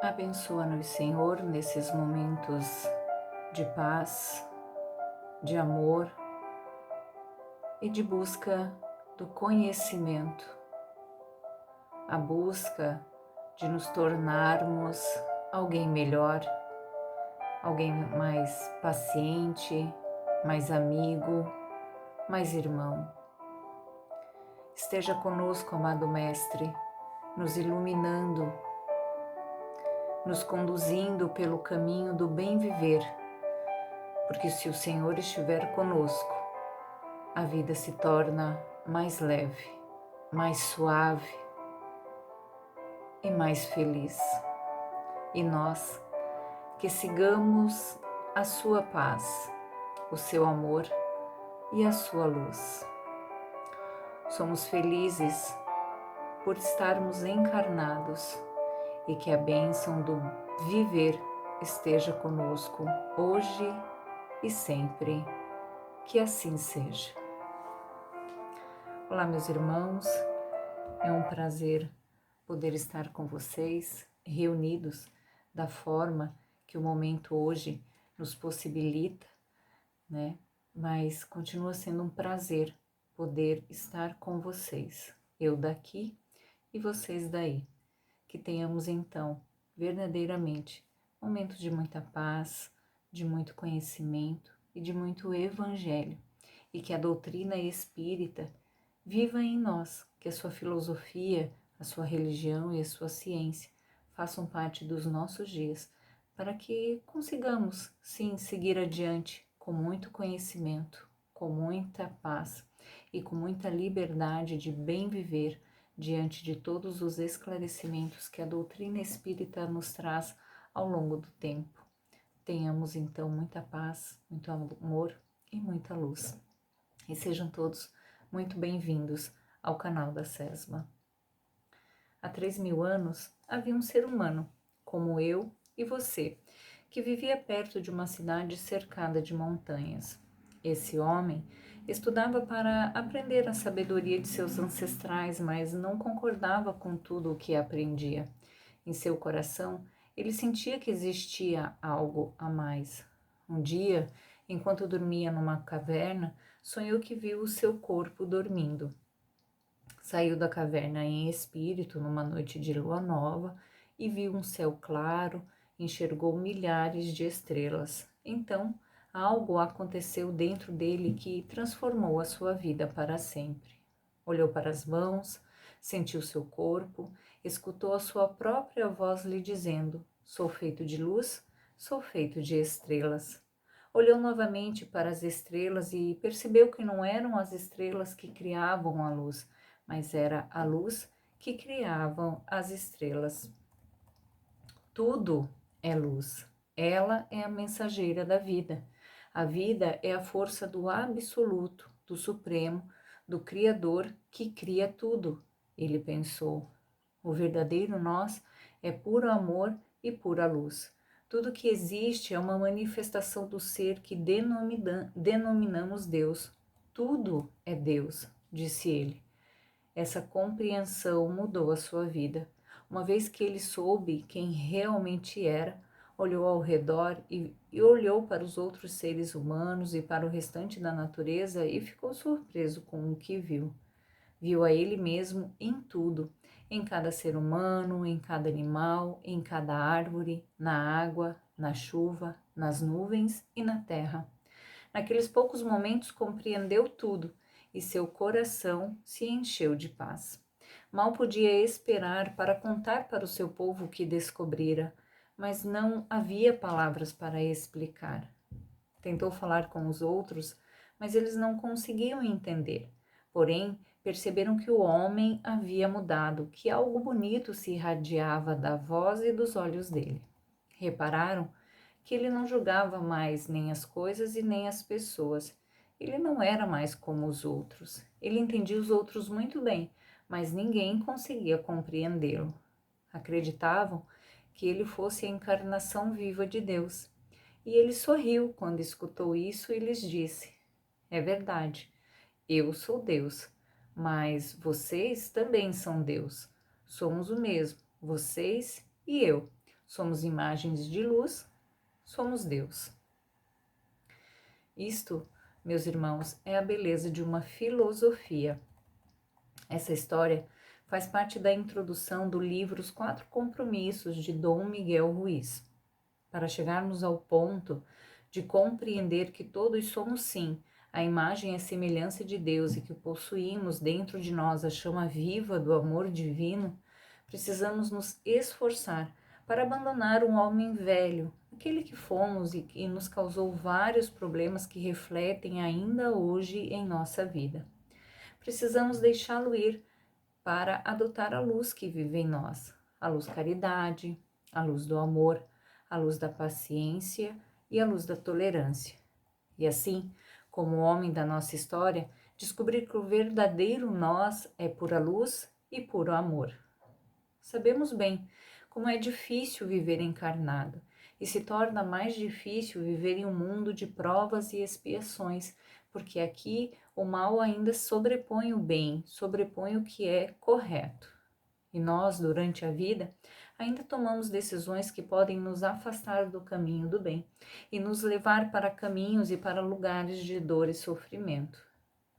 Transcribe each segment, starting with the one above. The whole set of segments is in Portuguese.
Abençoa-nos, Senhor, nesses momentos de paz, de amor e de busca do conhecimento, a busca de nos tornarmos alguém melhor, alguém mais paciente, mais amigo, mais irmão. Esteja conosco, amado Mestre, nos iluminando, nos conduzindo pelo caminho do bem viver, porque se o Senhor estiver conosco, a vida se torna mais leve, mais suave e mais feliz. E nós que sigamos a sua paz, o seu amor e a sua luz. Somos felizes por estarmos encarnados e que a bênção do viver esteja conosco hoje e sempre. Que assim seja. Olá, meus irmãos, é um prazer poder estar com vocês, reunidos da forma que o momento hoje nos possibilita, né? Mas continua sendo um prazer poder estar com vocês, eu daqui e vocês daí. Que tenhamos então, verdadeiramente, momentos de muita paz, de muito conhecimento e de muito evangelho, e que a doutrina espírita viva em nós, que a sua filosofia, a sua religião e a sua ciência façam parte dos nossos dias, para que consigamos, sim, seguir adiante com muito conhecimento, com muita paz e com muita liberdade de bem viver diante de todos os esclarecimentos que a doutrina espírita nos traz ao longo do tempo. Tenhamos então muita paz, muito amor e muita luz. E sejam todos muito bem-vindos ao canal da SESMA. Há 3.000 anos havia um ser humano, como eu e você, que vivia perto de uma cidade cercada de montanhas. Esse homem estudava para aprender a sabedoria de seus ancestrais, mas não concordava com tudo o que aprendia. Em seu coração, ele sentia que existia algo a mais. Um dia, enquanto dormia numa caverna, sonhou que viu o seu corpo dormindo. Saiu da caverna em espírito numa noite de lua nova e viu um céu claro, enxergou milhares de estrelas. Então, algo aconteceu dentro dele que transformou a sua vida para sempre. Olhou para as mãos, sentiu seu corpo, escutou a sua própria voz lhe dizendo: "Sou feito de luz, sou feito de estrelas." Olhou novamente para as estrelas e percebeu que não eram as estrelas que criavam a luz, mas era a luz que criavam as estrelas. Tudo é luz. Ela é a mensageira da vida. A vida é a força do absoluto, do supremo, do Criador que cria tudo. Ele pensou. O verdadeiro nós é puro amor e pura luz. Tudo que existe é uma manifestação do ser que denominamos Deus. Tudo é Deus, disse ele. Essa compreensão mudou a sua vida. Uma vez que ele soube quem realmente era, olhou ao redor e olhou para os outros seres humanos e para o restante da natureza e ficou surpreso com o que viu. Viu a ele mesmo em tudo, em cada ser humano, em cada animal, em cada árvore, na água, na chuva, nas nuvens e na terra. Naqueles poucos momentos compreendeu tudo e seu coração se encheu de paz. Mal podia esperar para contar para o seu povo o que descobrira, mas não havia palavras para explicar. Tentou falar com os outros, mas eles não conseguiam entender. Porém, perceberam que o homem havia mudado, que algo bonito se irradiava da voz e dos olhos dele. Repararam que ele não julgava mais nem as coisas e nem as pessoas. Ele não era mais como os outros. Ele entendia os outros muito bem, mas ninguém conseguia compreendê-lo. Acreditavam que ele fosse a encarnação viva de Deus. E ele sorriu quando escutou isso e lhes disse: "É verdade, eu sou Deus, mas vocês também são Deus. Somos o mesmo, vocês e eu. somos imagens de luz, somos Deus. Isto, meus irmãos, é a beleza de uma filosofia. Essa história faz parte da introdução do livro Os Quatro Compromissos de Dom Miguel Ruiz. Para chegarmos ao ponto de compreender que todos somos sim a imagem e a semelhança de Deus e que possuímos dentro de nós a chama viva do amor divino, precisamos nos esforçar para abandonar um homem velho, aquele que fomos e que nos causou vários problemas que refletem ainda hoje em nossa vida. Precisamos deixá-lo ir para adotar a luz que vive em nós, a luz caridade, a luz do amor, a luz da paciência e a luz da tolerância. E assim, como o homem da nossa história, descobrir que o verdadeiro nós é pura luz e puro amor. Sabemos bem como é difícil viver encarnado e se torna mais difícil viver em um mundo de provas e expiações, porque aqui o mal ainda sobrepõe o bem, sobrepõe o que é correto. E nós, durante a vida, ainda tomamos decisões que podem nos afastar do caminho do bem e nos levar para caminhos e para lugares de dor e sofrimento.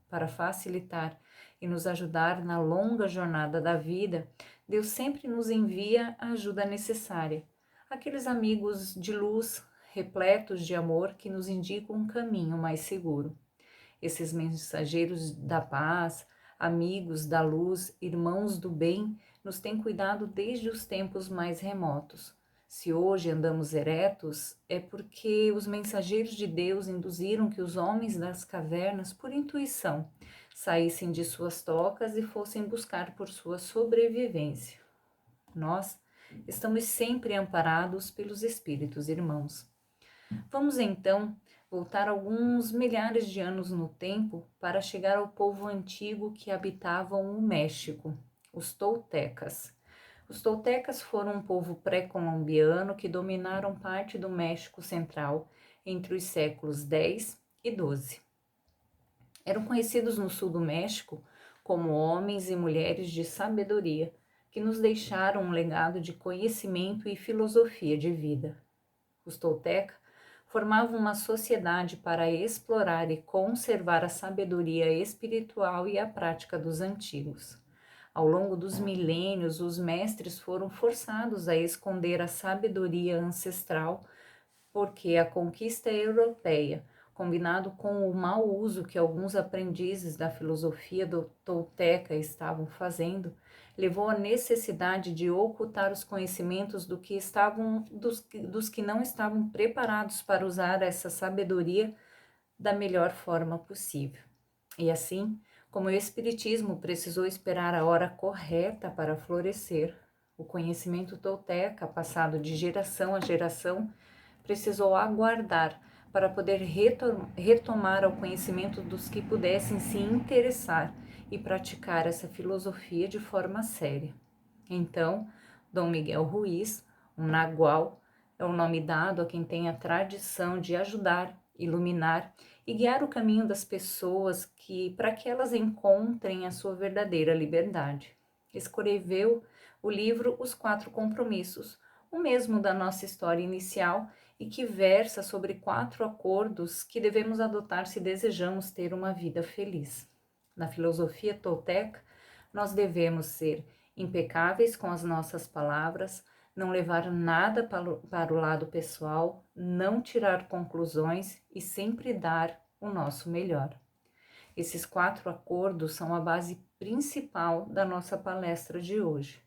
Para facilitar e nos ajudar na longa jornada da vida, Deus sempre nos envia a ajuda necessária, aqueles amigos de luz, repletos de amor, que nos indicam um caminho mais seguro. Esses mensageiros da paz, amigos da luz, irmãos do bem, nos têm cuidado desde os tempos mais remotos. Se hoje andamos eretos, é porque os mensageiros de Deus induziram que os homens das cavernas, por intuição, saíssem de suas tocas e fossem buscar por sua sobrevivência. Nós estamos sempre amparados pelos espíritos irmãos. Vamos então voltar alguns milhares de anos no tempo para chegar ao povo antigo que habitavam o México, os toltecas. Os toltecas foram um povo pré-colombiano que dominaram parte do México Central entre os séculos X e XII. Eram conhecidos no sul do México como homens e mulheres de sabedoria, que nos deixaram um legado de conhecimento e filosofia de vida. Os toltecas formavam uma sociedade para explorar e conservar a sabedoria espiritual e a prática dos antigos. Ao longo dos milênios, os mestres foram forçados a esconder a sabedoria ancestral, porque a conquista europeia, combinado com o mau uso que alguns aprendizes da filosofia do tolteca estavam fazendo, levou à necessidade de ocultar os conhecimentos dos que não estavam preparados para usar essa sabedoria da melhor forma possível. E assim, como o Espiritismo precisou esperar a hora correta para florescer, o conhecimento tolteca, passado de geração a geração, precisou aguardar para poder retomar ao conhecimento dos que pudessem se interessar e praticar essa filosofia de forma séria. Então, Dom Miguel Ruiz, um nagual, é o nome dado a quem tem a tradição de ajudar, iluminar e guiar o caminho das pessoas para que elas encontrem a sua verdadeira liberdade. Escreveu o livro Os Quatro Compromissos, o mesmo da nossa história inicial, e que versa sobre 4 acordos que devemos adotar se desejamos ter uma vida feliz. Na filosofia tolteca, nós devemos ser impecáveis com as nossas palavras, não levar nada para o lado pessoal, não tirar conclusões e sempre dar o nosso melhor. Esses 4 acordos são a base principal da nossa palestra de hoje.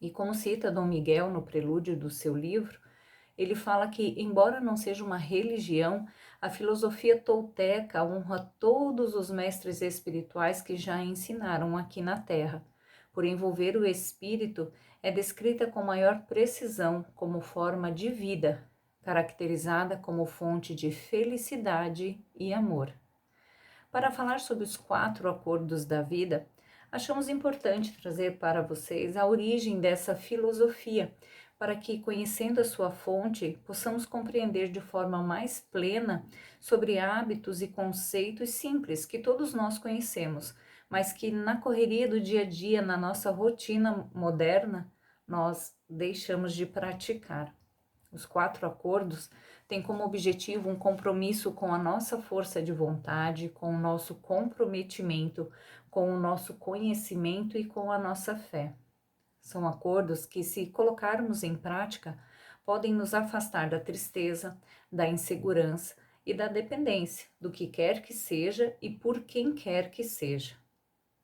E como cita Dom Miguel no prelúdio do seu livro, ele fala que, embora não seja uma religião, a filosofia tolteca honra todos os mestres espirituais que já ensinaram aqui na Terra. Por envolver o espírito, é descrita com maior precisão como forma de vida, caracterizada como fonte de felicidade e amor. Para falar sobre os 4 acordos da vida, achamos importante trazer para vocês a origem dessa filosofia, para que, conhecendo a sua fonte, possamos compreender de forma mais plena sobre hábitos e conceitos simples que todos nós conhecemos, mas que na correria do dia a dia, na nossa rotina moderna, nós deixamos de praticar. Os 4 acordos têm como objetivo um compromisso com a nossa força de vontade, com o nosso comprometimento, com o nosso conhecimento e com a nossa fé. São acordos que, se colocarmos em prática, podem nos afastar da tristeza, da insegurança e da dependência do que quer que seja e por quem quer que seja,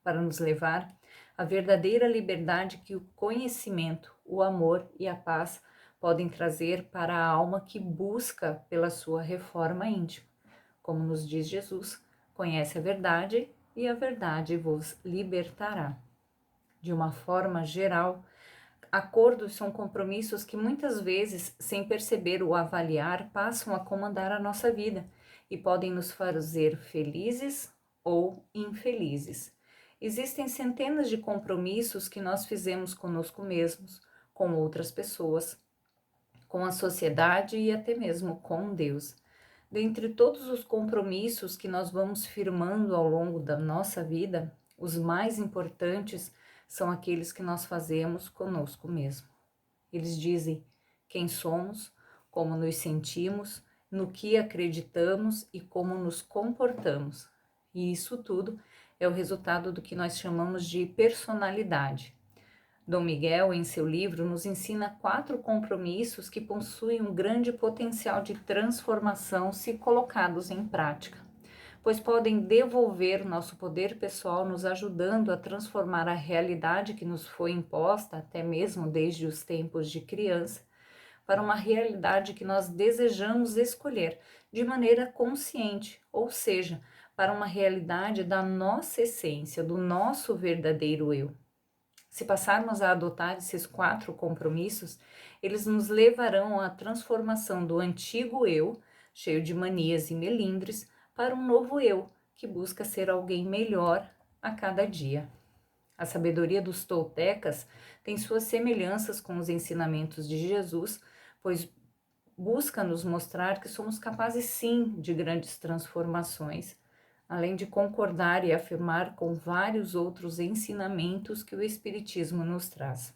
para nos levar à verdadeira liberdade que o conhecimento, o amor e a paz podem trazer para a alma que busca pela sua reforma íntima. Como nos diz Jesus, conhece a verdade e a verdade vos libertará. De uma forma geral, acordos são compromissos que muitas vezes, sem perceber ou avaliar, passam a comandar a nossa vida e podem nos fazer felizes ou infelizes. Existem centenas de compromissos que nós fizemos conosco mesmos, com outras pessoas, com a sociedade e até mesmo com Deus. Dentre todos os compromissos que nós vamos firmando ao longo da nossa vida, os mais importantes são aqueles que nós fazemos conosco mesmo. Eles dizem quem somos, como nos sentimos, no que acreditamos e como nos comportamos. E isso tudo é o resultado do que nós chamamos de personalidade. Dom Miguel, em seu livro, nos ensina 4 compromissos que possuem um grande potencial de transformação se colocados em prática, pois podem devolver nosso poder pessoal, nos ajudando a transformar a realidade que nos foi imposta, até mesmo desde os tempos de criança, para uma realidade que nós desejamos escolher de maneira consciente, ou seja, para uma realidade da nossa essência, do nosso verdadeiro eu. Se passarmos a adotar esses 4 compromissos, eles nos levarão à transformação do antigo eu, cheio de manias e melindres, para um novo eu, que busca ser alguém melhor a cada dia. A sabedoria dos toltecas tem suas semelhanças com os ensinamentos de Jesus, pois busca nos mostrar que somos capazes sim de grandes transformações, além de concordar e afirmar com vários outros ensinamentos que o Espiritismo nos traz.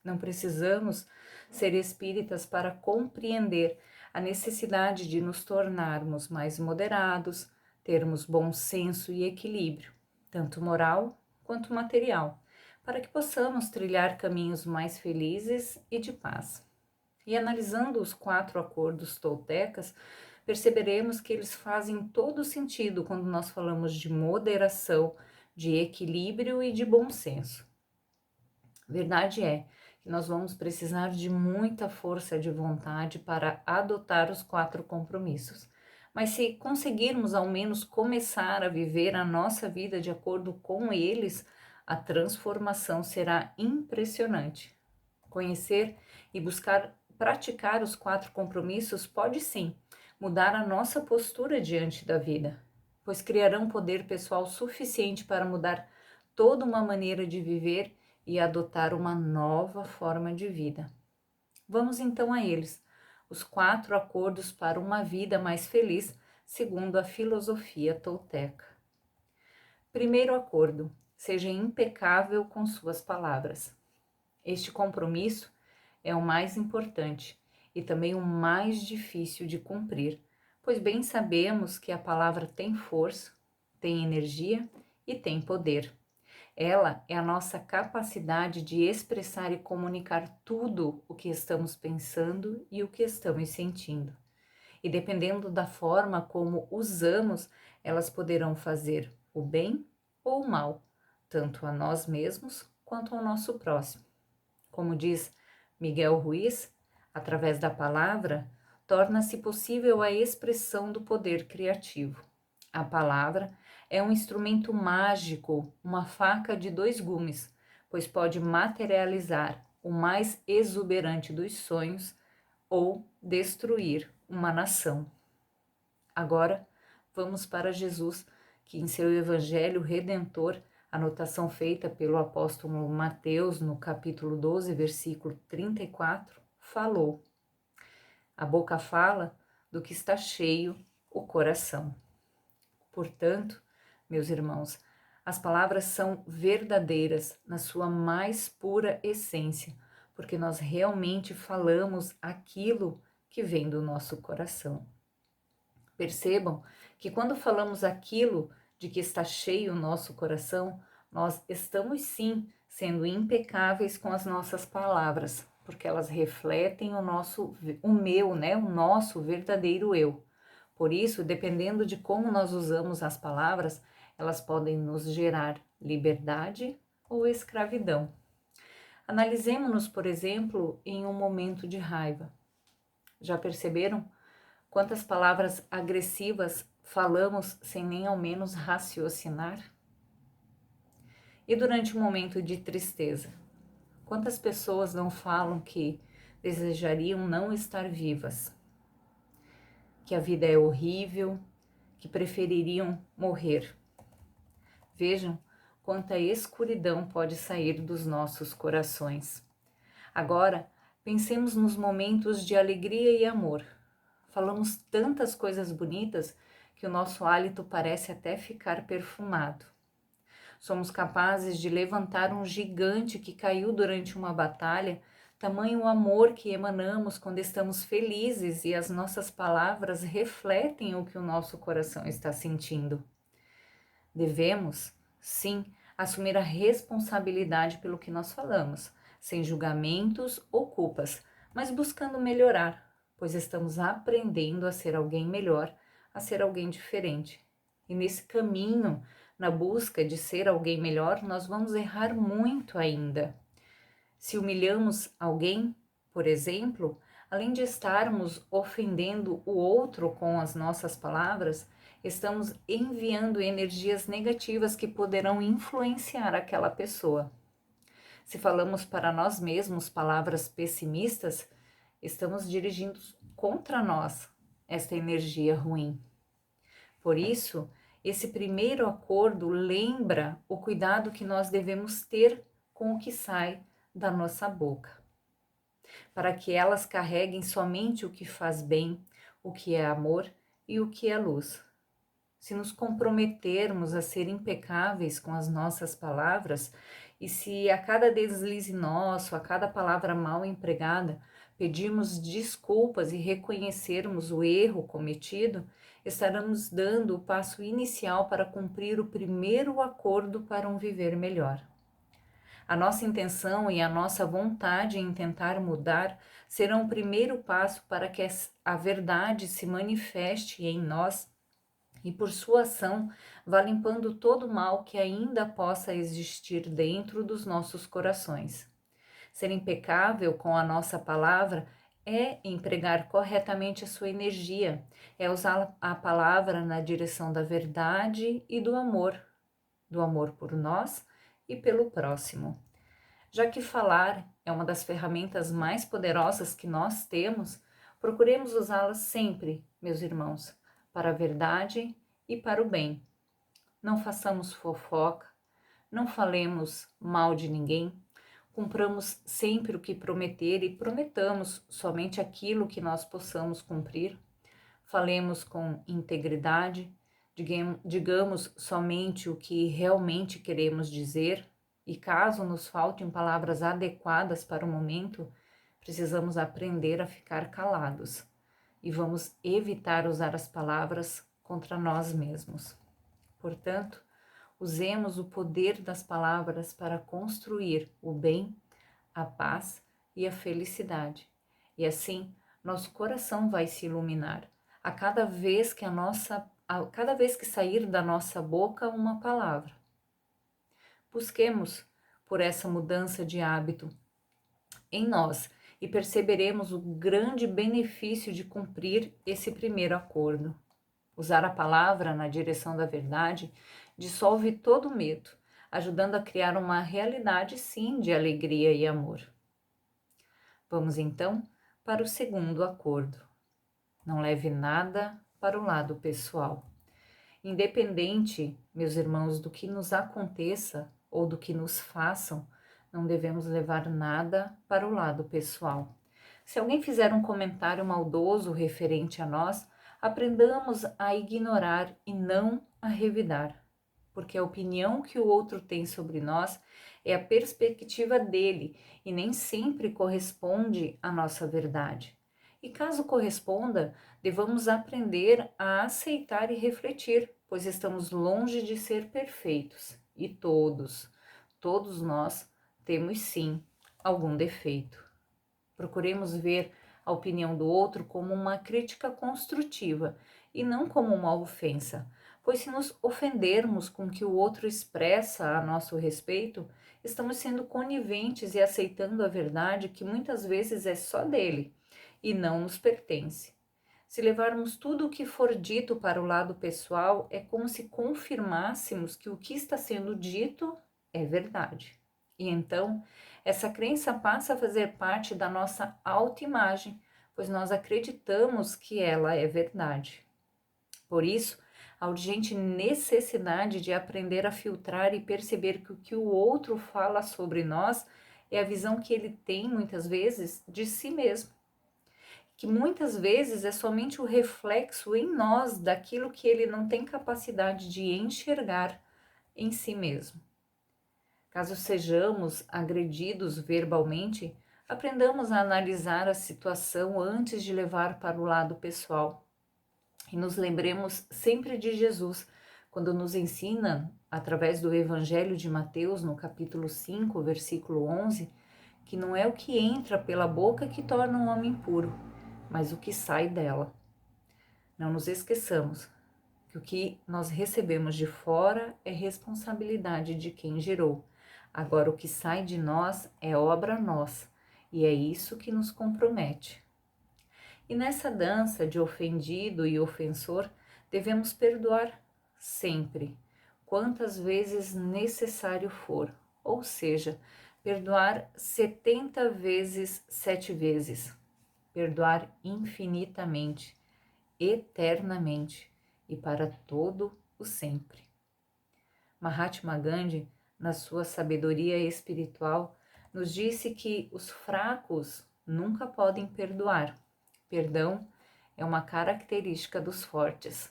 Não precisamos ser espíritas para compreender a necessidade de nos tornarmos mais moderados, termos bom senso e equilíbrio, tanto moral quanto material, para que possamos trilhar caminhos mais felizes e de paz. E analisando os 4 acordos toltecas, perceberemos que eles fazem todo sentido quando nós falamos de moderação, de equilíbrio e de bom senso. Verdade é que nós vamos precisar de muita força de vontade para adotar os 4 compromissos. Mas se conseguirmos ao menos começar a viver a nossa vida de acordo com eles, a transformação será impressionante. Conhecer e buscar praticar os 4 compromissos pode sim mudar a nossa postura diante da vida, pois criarão poder pessoal suficiente para mudar toda uma maneira de viver e adotar uma nova forma de vida. Vamos então a eles, os 4 acordos para uma vida mais feliz, segundo a filosofia tolteca. Primeiro acordo: seja impecável com suas palavras. Este compromisso é o mais importante e também o mais difícil de cumprir, pois bem sabemos que a palavra tem força, tem energia e tem poder. Ela é a nossa capacidade de expressar e comunicar tudo o que estamos pensando e o que estamos sentindo. E dependendo da forma como usamos, elas poderão fazer o bem ou o mal, tanto a nós mesmos quanto ao nosso próximo. Como diz Miguel Ruiz, através da palavra, torna-se possível a expressão do poder criativo. A palavra é um instrumento mágico, uma faca de 2 gumes, pois pode materializar o mais exuberante dos sonhos ou destruir uma nação. Agora, vamos para Jesus, que em seu Evangelho Redentor, anotação feita pelo apóstolo Mateus no capítulo 12, versículo 34, falou: a boca fala do que está cheio o coração. Portanto, meus irmãos, as palavras são verdadeiras na sua mais pura essência, porque nós realmente falamos aquilo que vem do nosso coração. Percebam que quando falamos aquilo de que está cheio o nosso coração, nós estamos sim sendo impecáveis com as nossas palavras, porque elas refletem o nosso verdadeiro eu. Por isso, dependendo de como nós usamos as palavras, elas podem nos gerar liberdade ou escravidão. Analisemos-nos, por exemplo, em um momento de raiva. Já perceberam quantas palavras agressivas falamos sem nem ao menos raciocinar? E durante um momento de tristeza, quantas pessoas não falam que desejariam não estar vivas, que a vida é horrível, que prefeririam morrer? Vejam quanta escuridão pode sair dos nossos corações. Agora, pensemos nos momentos de alegria e amor. Falamos tantas coisas bonitas que o nosso hálito parece até ficar perfumado. Somos capazes de levantar um gigante que caiu durante uma batalha, tamanho o amor que emanamos quando estamos felizes e as nossas palavras refletem o que o nosso coração está sentindo. Devemos, sim, assumir a responsabilidade pelo que nós falamos, sem julgamentos ou culpas, mas buscando melhorar, pois estamos aprendendo a ser alguém melhor, a ser alguém diferente. E nesse caminho, na busca de ser alguém melhor, nós vamos errar muito ainda. Se humilhamos alguém, por exemplo, além de estarmos ofendendo o outro com as nossas palavras, estamos enviando energias negativas que poderão influenciar aquela pessoa. Se falamos para nós mesmos palavras pessimistas, estamos dirigindo contra nós esta energia ruim. Por isso, esse primeiro acordo lembra o cuidado que nós devemos ter com o que sai da nossa boca, para que elas carreguem somente o que faz bem, o que é amor e o que é luz. Se nos comprometermos a ser impecáveis com as nossas palavras, e se a cada deslize nosso, a cada palavra mal empregada, pedirmos desculpas e reconhecermos o erro cometido, estaremos dando o passo inicial para cumprir o primeiro acordo para um viver melhor. A nossa intenção e a nossa vontade em tentar mudar serão o primeiro passo para que a verdade se manifeste em nós e por sua ação vá limpando todo o mal que ainda possa existir dentro dos nossos corações. Ser impecável com a nossa palavra é empregar corretamente a sua energia, é usar a palavra na direção da verdade e do amor por nós e pelo próximo. Já que falar é uma das ferramentas mais poderosas que nós temos, procuremos usá-las sempre, meus irmãos, para a verdade e para o bem. Não façamos fofoca, não falemos mal de ninguém, cumpramos sempre o que prometer e prometamos somente aquilo que nós possamos cumprir. Falemos com integridade, digamos somente o que realmente queremos dizer e caso nos faltem palavras adequadas para o momento, precisamos aprender a ficar calados e vamos evitar usar as palavras contra nós mesmos. Portanto, usemos o poder das palavras para construir o bem, a paz e a felicidade. E assim, nosso coração vai se iluminar a cada vez que sair da nossa boca uma palavra. Busquemos por essa mudança de hábito em nós e perceberemos o grande benefício de cumprir esse primeiro acordo. Usar a palavra na direção da verdade dissolve todo medo, ajudando a criar uma realidade sim de alegria e amor. Vamos então para o segundo acordo. Não leve nada para o lado pessoal. Independente, meus irmãos, do que nos aconteça ou do que nos façam, não devemos levar nada para o lado pessoal. Se alguém fizer um comentário maldoso referente a nós, aprendamos a ignorar e não a revidar, porque a opinião que o outro tem sobre nós é a perspectiva dele e nem sempre corresponde à nossa verdade. E caso corresponda, devamos aprender a aceitar e refletir, pois estamos longe de ser perfeitos e todos nós temos sim algum defeito. Procuremos ver a opinião do outro como uma crítica construtiva e não como uma ofensa, pois se nos ofendermos com o que o outro expressa a nosso respeito, estamos sendo coniventes e aceitando a verdade que muitas vezes é só dele e não nos pertence. Se levarmos tudo o que for dito para o lado pessoal, é como se confirmássemos que o que está sendo dito é verdade. E então, essa crença passa a fazer parte da nossa autoimagem, pois nós acreditamos que ela é verdade. Por isso, a urgente necessidade de aprender a filtrar e perceber que o que o outro fala sobre nós é a visão que ele tem, muitas vezes, de si mesmo, que muitas vezes é somente o reflexo em nós daquilo que ele não tem capacidade de enxergar em si mesmo. Caso sejamos agredidos verbalmente, aprendamos a analisar a situação antes de levar para o lado pessoal. E nos lembremos sempre de Jesus, quando nos ensina, através do Evangelho de Mateus, no capítulo 5, versículo 11, que não é o que entra pela boca que torna um homem puro, mas o que sai dela. Não nos esqueçamos que o que nós recebemos de fora é responsabilidade de quem gerou. Agora, o que sai de nós é obra nossa, e é isso que nos compromete. E nessa dança de ofendido e ofensor, devemos perdoar sempre, quantas vezes necessário for, ou seja, perdoar 70 vezes 7 vezes, perdoar infinitamente, eternamente e para todo o sempre. Mahatma Gandhi, na sua sabedoria espiritual, nos disse que os fracos nunca podem perdoar. Perdão é uma característica dos fortes.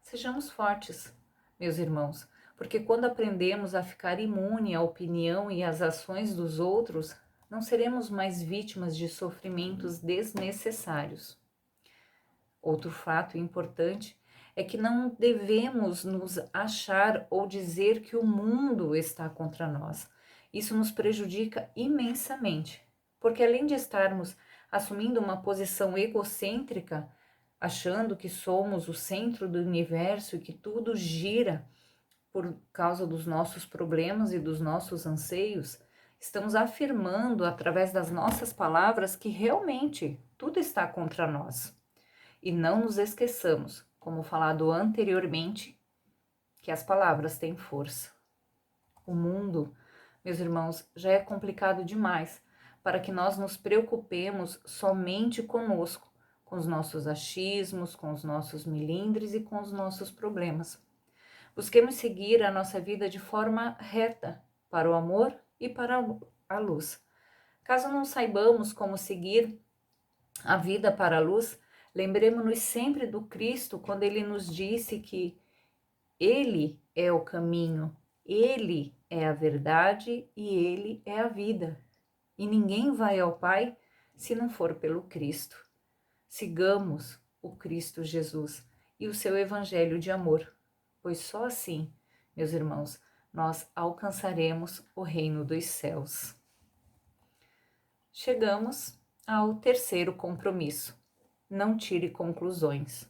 Sejamos fortes, meus irmãos, porque quando aprendemos a ficar imune à opinião e às ações dos outros, não seremos mais vítimas de sofrimentos desnecessários. Outro fato importante é que não devemos nos achar ou dizer que o mundo está contra nós. Isso nos prejudica imensamente, porque além de estarmos assumindo uma posição egocêntrica, achando que somos o centro do universo e que tudo gira por causa dos nossos problemas e dos nossos anseios, estamos afirmando através das nossas palavras que realmente tudo está contra nós. E não nos esqueçamos, como falado anteriormente, que as palavras têm força. O mundo, meus irmãos, já é complicado demais para que nós nos preocupemos somente conosco, com os nossos achismos, com os nossos melindres e com os nossos problemas. Busquemos seguir a nossa vida de forma reta, para o amor e para a luz. Caso não saibamos como seguir a vida para a luz, lembremos-nos sempre do Cristo quando ele nos disse que ele é o caminho, ele é a verdade e ele é a vida. E ninguém vai ao Pai se não for pelo Cristo. Sigamos o Cristo Jesus e o seu evangelho de amor, pois só assim, meus irmãos, nós alcançaremos o reino dos céus. Chegamos ao terceiro compromisso. Não tire conclusões.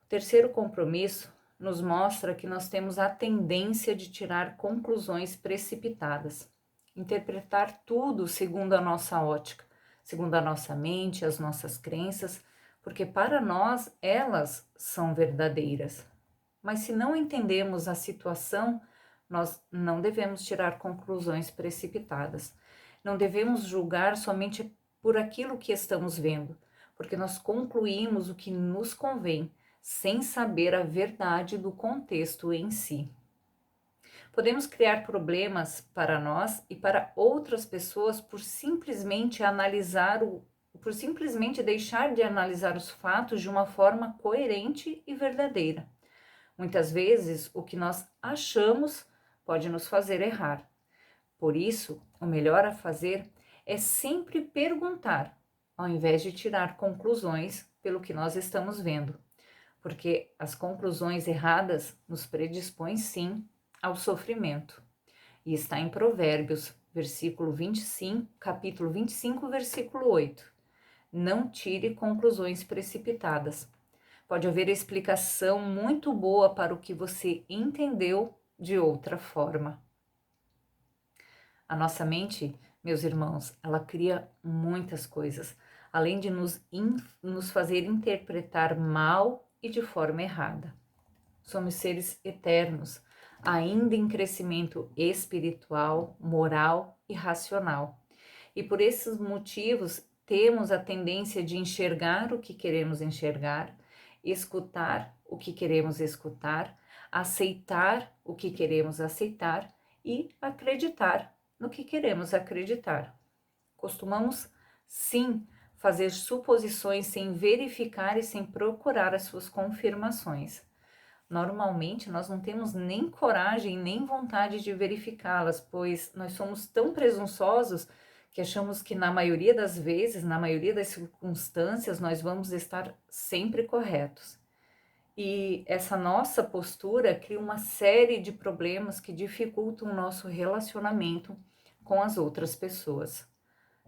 O terceiro compromisso nos mostra que nós temos a tendência de tirar conclusões precipitadas, interpretar tudo segundo a nossa ótica, segundo a nossa mente, as nossas crenças, porque para nós elas são verdadeiras. Mas se não entendemos a situação, nós não devemos tirar conclusões precipitadas. Não devemos julgar somente por aquilo que estamos vendo, porque nós concluímos o que nos convém, sem saber a verdade do contexto em si. Podemos criar problemas para nós e para outras pessoas por simplesmente deixar de analisar os fatos de uma forma coerente e verdadeira. Muitas vezes, o que nós achamos pode nos fazer errar. Por isso, o melhor a fazer é sempre perguntar, ao invés de tirar conclusões pelo que nós estamos vendo, porque as conclusões erradas nos predispõem sim ao sofrimento. E está em Provérbios, capítulo 25, versículo 8. Não tire conclusões precipitadas. Pode haver explicação muito boa para o que você entendeu de outra forma. A nossa mente, meus irmãos, ela cria muitas coisas, além de nos fazer interpretar mal e de forma errada. Somos seres eternos, ainda em crescimento espiritual, moral e racional. E por esses motivos, temos a tendência de enxergar o que queremos enxergar, escutar o que queremos escutar, aceitar o que queremos aceitar e acreditar no que queremos acreditar. Costumamos, sim, fazer suposições sem verificar e sem procurar as suas confirmações. Normalmente, nós não temos nem coragem nem vontade de verificá-las, pois nós somos tão presunçosos que achamos que na maioria das vezes, na maioria das circunstâncias, nós vamos estar sempre corretos. E essa nossa postura cria uma série de problemas que dificultam o nosso relacionamento com as outras pessoas.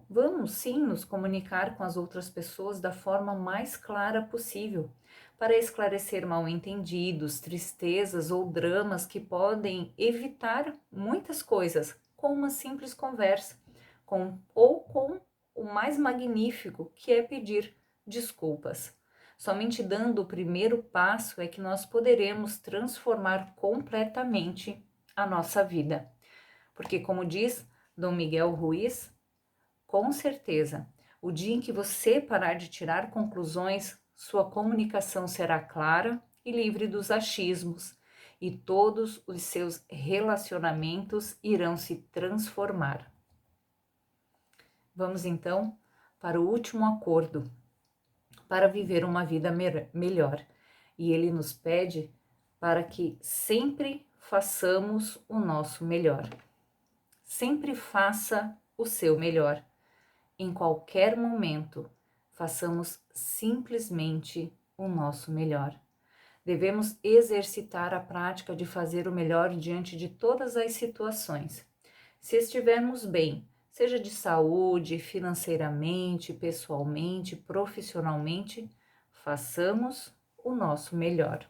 Vamos sim nos comunicar com as outras pessoas da forma mais clara possível, para esclarecer mal-entendidos, tristezas ou dramas que podem evitar muitas coisas com uma simples conversa, com o mais magnífico, que é pedir desculpas. Somente dando o primeiro passo é que nós poderemos transformar completamente a nossa vida. Porque, como diz Dom Miguel Ruiz, com certeza, o dia em que você parar de tirar conclusões, sua comunicação será clara e livre dos achismos, e todos os seus relacionamentos irão se transformar. Vamos então para o último acordo, para viver uma vida melhor. E ele nos pede para que sempre façamos o nosso melhor. Sempre faça o seu melhor. Em qualquer momento, façamos simplesmente o nosso melhor. Devemos exercitar a prática de fazer o melhor diante de todas as situações. Se estivermos bem, seja de saúde, financeiramente, pessoalmente, profissionalmente, façamos o nosso melhor.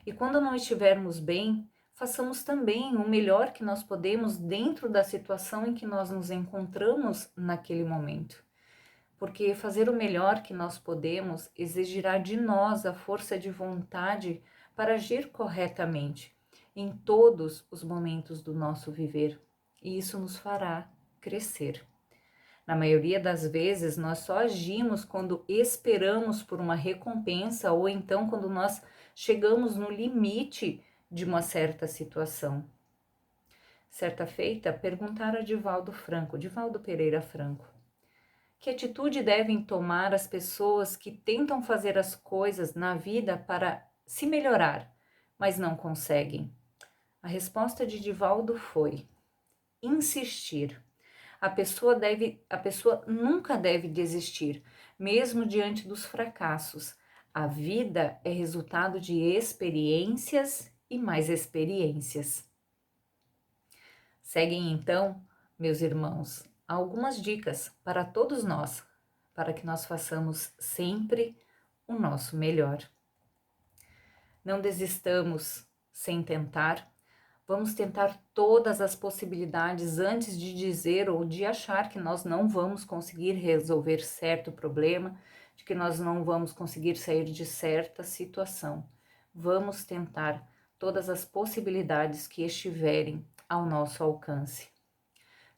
E quando não estivermos bem, façamos também o melhor que nós podemos dentro da situação em que nós nos encontramos naquele momento. Porque fazer o melhor que nós podemos exigirá de nós a força de vontade para agir corretamente em todos os momentos do nosso viver. E isso nos fará crescer. Na maioria das vezes, nós só agimos quando esperamos por uma recompensa ou então quando nós chegamos no limite de uma certa situação. Certa feita, perguntaram a Divaldo Pereira Franco, que atitude devem tomar as pessoas que tentam fazer as coisas na vida para se melhorar, mas não conseguem? A resposta de Divaldo foi: insistir. A pessoa nunca deve desistir, mesmo diante dos fracassos. A vida é resultado de experiências e mais experiências. Seguem então, meus irmãos, algumas dicas para todos nós, para que nós façamos sempre o nosso melhor. Não desistamos sem tentar. Vamos tentar todas as possibilidades antes de dizer ou de achar que nós não vamos conseguir resolver certo problema, de que nós não vamos conseguir sair de certa situação. Vamos tentar todas as possibilidades que estiverem ao nosso alcance.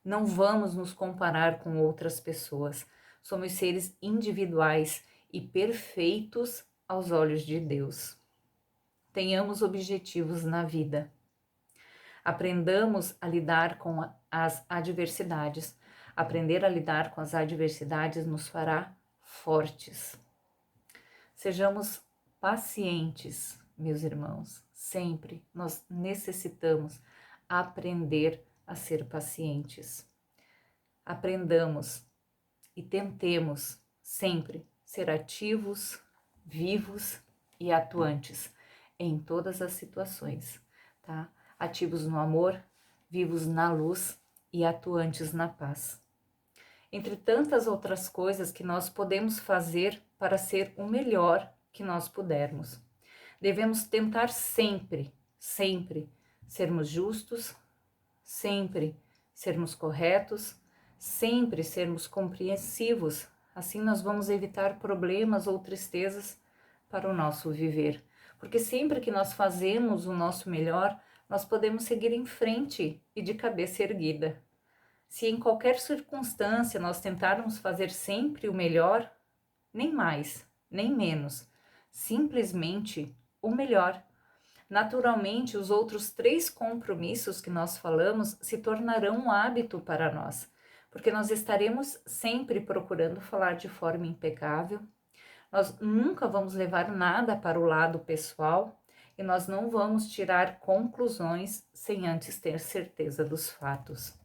Não vamos nos comparar com outras pessoas. Somos seres individuais e perfeitos aos olhos de Deus. Tenhamos objetivos na vida. Aprendamos a lidar com as adversidades. Aprender a lidar com as adversidades nos fará fortes. Sejamos pacientes, meus irmãos. Sempre nós necessitamos aprender a ser pacientes. Aprendamos e tentemos sempre ser ativos, vivos e atuantes em todas as situações, tá? Ativos no amor, vivos na luz e atuantes na paz. Entre tantas outras coisas que nós podemos fazer para ser o melhor que nós pudermos. Devemos tentar sempre, sempre sermos justos, sempre sermos corretos, sempre sermos compreensivos. Assim nós vamos evitar problemas ou tristezas para o nosso viver. Porque sempre que nós fazemos o nosso melhor, nós podemos seguir em frente e de cabeça erguida. Se em qualquer circunstância nós tentarmos fazer sempre o melhor, nem mais, nem menos, simplesmente o melhor, naturalmente os outros 3 compromissos que nós falamos se tornarão um hábito para nós, porque nós estaremos sempre procurando falar de forma impecável, nós nunca vamos levar nada para o lado pessoal e nós não vamos tirar conclusões sem antes ter certeza dos fatos.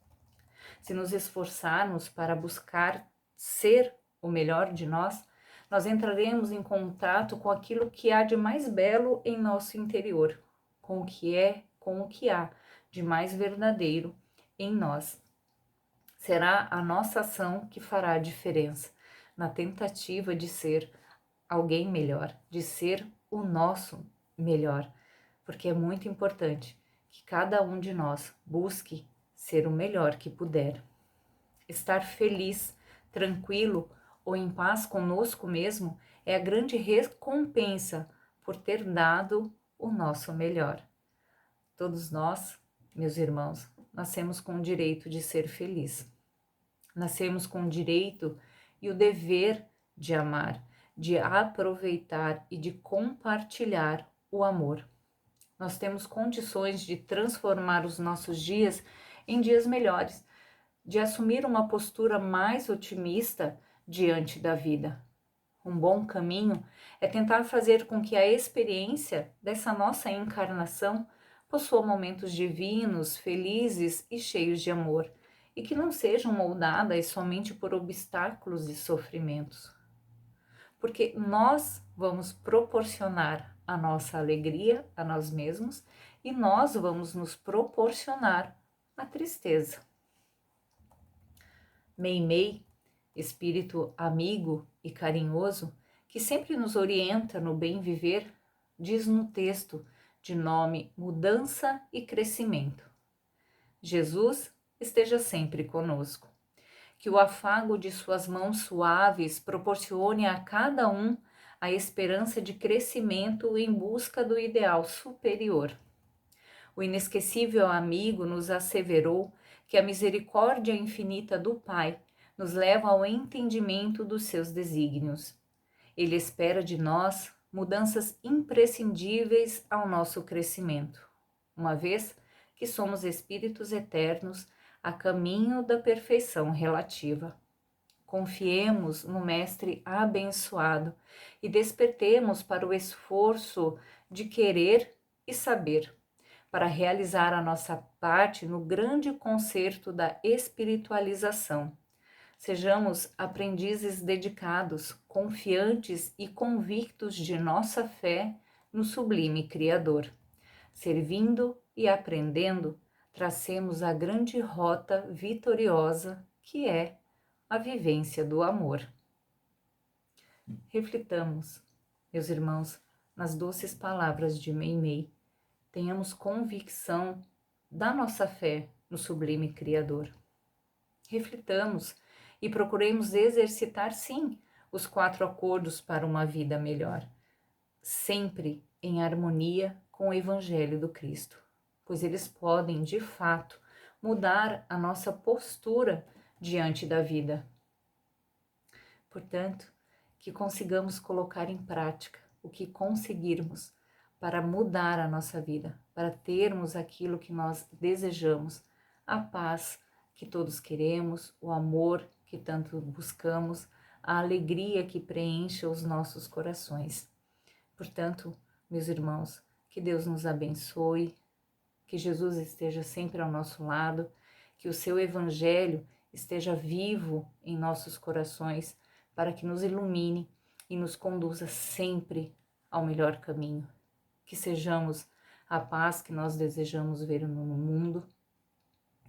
Se nos esforçarmos para buscar ser o melhor de nós, nós entraremos em contato com aquilo que há de mais belo em nosso interior, com o que há de mais verdadeiro em nós. Será a nossa ação que fará a diferença na tentativa de ser alguém melhor, de ser o nosso melhor, porque é muito importante que cada um de nós busque ser o melhor que puder. Estar feliz, tranquilo ou em paz conosco mesmo é a grande recompensa por ter dado o nosso melhor. Todos nós, meus irmãos, nascemos com o direito de ser feliz. Nascemos com o direito e o dever de amar, de aproveitar e de compartilhar o amor. Nós temos condições de transformar os nossos dias em dias melhores, de assumir uma postura mais otimista diante da vida. Um bom caminho é tentar fazer com que a experiência dessa nossa encarnação possua momentos divinos, felizes e cheios de amor, e que não sejam moldadas somente por obstáculos e sofrimentos. Porque nós vamos proporcionar a nossa alegria a nós mesmos e nós vamos nos proporcionar a tristeza. Meimei, espírito amigo e carinhoso, que sempre nos orienta no bem viver, diz no texto de nome Mudança e Crescimento: Jesus esteja sempre conosco. Que o afago de suas mãos suaves proporcione a cada um a esperança de crescimento em busca do ideal superior. O inesquecível amigo nos asseverou que a misericórdia infinita do Pai nos leva ao entendimento dos seus desígnios. Ele espera de nós mudanças imprescindíveis ao nosso crescimento, uma vez que somos espíritos eternos a caminho da perfeição relativa. Confiemos no Mestre abençoado e despertemos para o esforço de querer e saber, para realizar a nossa parte no grande concerto da espiritualização. Sejamos aprendizes dedicados, confiantes e convictos de nossa fé no sublime Criador. Servindo e aprendendo, tracemos a grande rota vitoriosa que é a vivência do amor. Reflitamos, meus irmãos, nas doces palavras de Meimei. Tenhamos convicção da nossa fé no sublime Criador. Reflitamos e procuremos exercitar, sim, os 4 acordos para uma vida melhor, sempre em harmonia com o Evangelho do Cristo, pois eles podem, de fato, mudar a nossa postura diante da vida. Portanto, que consigamos colocar em prática o que conseguirmos para mudar a nossa vida, para termos aquilo que nós desejamos, a paz que todos queremos, o amor que tanto buscamos, a alegria que preenche os nossos corações. Portanto, meus irmãos, que Deus nos abençoe, que Jesus esteja sempre ao nosso lado, que o seu Evangelho esteja vivo em nossos corações para que nos ilumine e nos conduza sempre ao melhor caminho. Que sejamos a paz que nós desejamos ver no mundo,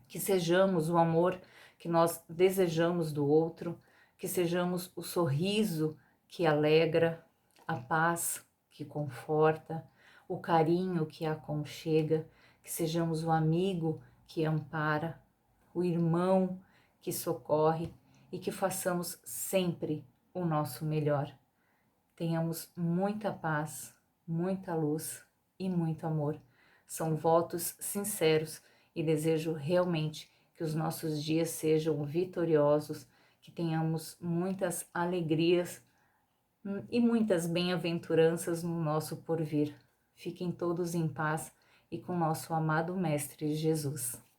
que sejamos o amor que nós desejamos do outro, que sejamos o sorriso que alegra, a paz que conforta, o carinho que aconchega, que sejamos o amigo que ampara, o irmão que socorre e que façamos sempre o nosso melhor. Tenhamos muita paz, muita luz e muito amor. São votos sinceros e desejo realmente que os nossos dias sejam vitoriosos, que tenhamos muitas alegrias e muitas bem-aventuranças no nosso porvir. Fiquem todos em paz e com nosso amado Mestre Jesus.